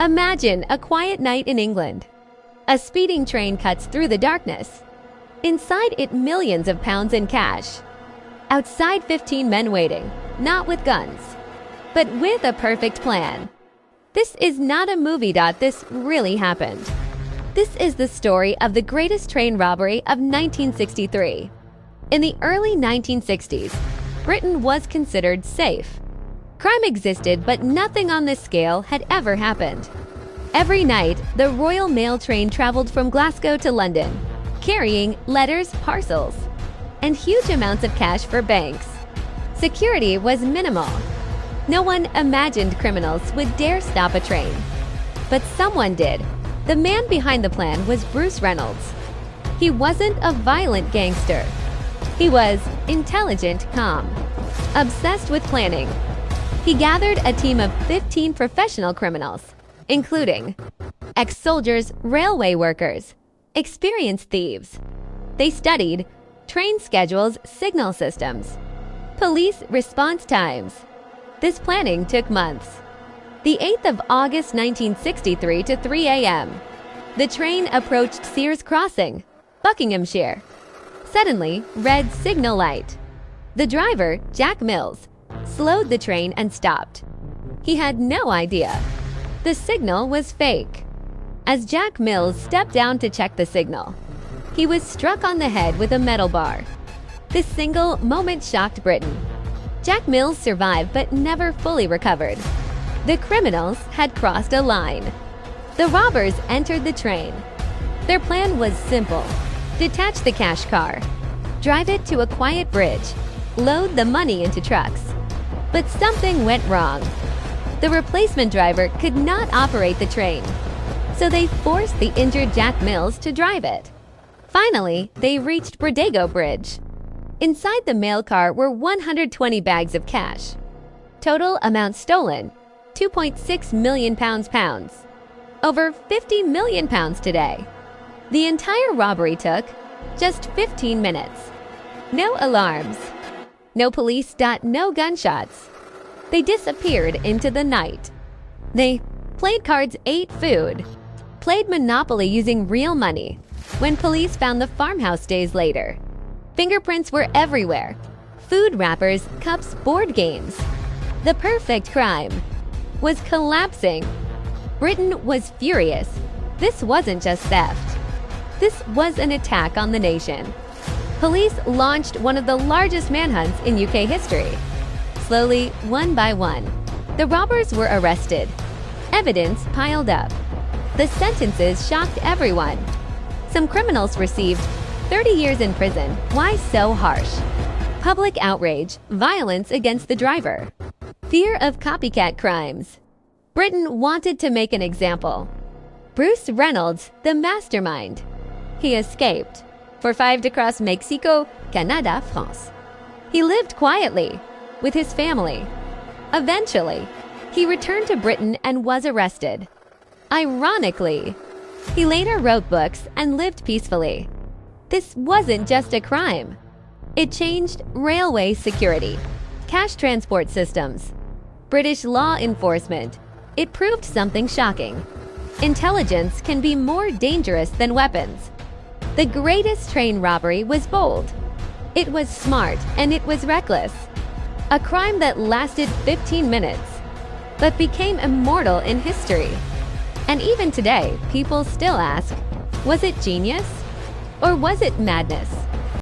Imagine a quiet night in England. A speeding train cuts through the darkness. Inside it, millions of pounds in cash. Outside, 15 men waiting, not with guns, but with a perfect plan. This is not a movie. This really happened. This is the story of the greatest train robbery of 1963. In the early 1960s, Britain was considered safe. Crime existed, but nothing on this scale had ever happened. Every night, the Royal Mail train traveled from Glasgow to London, carrying letters, parcels, and huge amounts of cash for banks. Security was minimal. No one imagined criminals would dare stop a train. But someone did. The man behind the plan was Bruce Reynolds. He wasn't a violent gangster. He was intelligent, calm, obsessed with planning. He gathered a team of 15 professional criminals, including ex-soldiers, railway workers, experienced thieves. They studied train schedules, signal systems, police response times. This planning took months. The 8th of August 1963 to 3 a.m. The train approached Sears Crossing, Buckinghamshire. Suddenly, red signal light. The driver, Jack Mills, slowed the train and stopped. He had no idea. The signal was fake. As Jack Mills stepped down to check the signal, he was struck on the head with a metal bar. This single moment shocked Britain. Jack Mills survived but never fully recovered. The criminals had crossed a line. The robbers entered the train. Their plan was simple: detach the cash car, drive it to a quiet bridge, load the money into trucks. But something went wrong. The replacement driver could not operate the train, so they forced the injured Jack Mills to drive it. Finally, they reached Glasgow Bridge. Inside the mail car were 120 bags of cash. Total amount stolen, £2.6 million. Over £50 million today. The entire robbery took just 15 minutes. No alarms. No police. No gunshots. They disappeared into the night. They played cards, ate food, played Monopoly using real money. When police found the farmhouse days later, fingerprints were everywhere. Food wrappers, cups, board games. The perfect crime was collapsing. Britain was furious. This wasn't just theft. This was an attack on the nation. Police launched one of the largest manhunts in UK history. Slowly, one by one, the robbers were arrested. Evidence piled up. The sentences shocked everyone. Some criminals received 30 years in prison. Why so harsh? Public outrage, violence against the driver, fear of copycat crimes. Britain wanted to make an example. Bruce Reynolds, the mastermind. He escaped for 5 to cross Mexico, Canada, France. He lived quietly with his family. Eventually, he returned to Britain and was arrested. Ironically, he later wrote books and lived peacefully. This wasn't just a crime. It changed railway security, cash transport systems, British law enforcement. It proved something shocking. Intelligence can be more dangerous than weapons. The greatest train robbery was bold. It was smart and it was reckless. A crime that lasted 15 minutes, but became immortal in history. And even today, people still ask, was it genius or was it madness?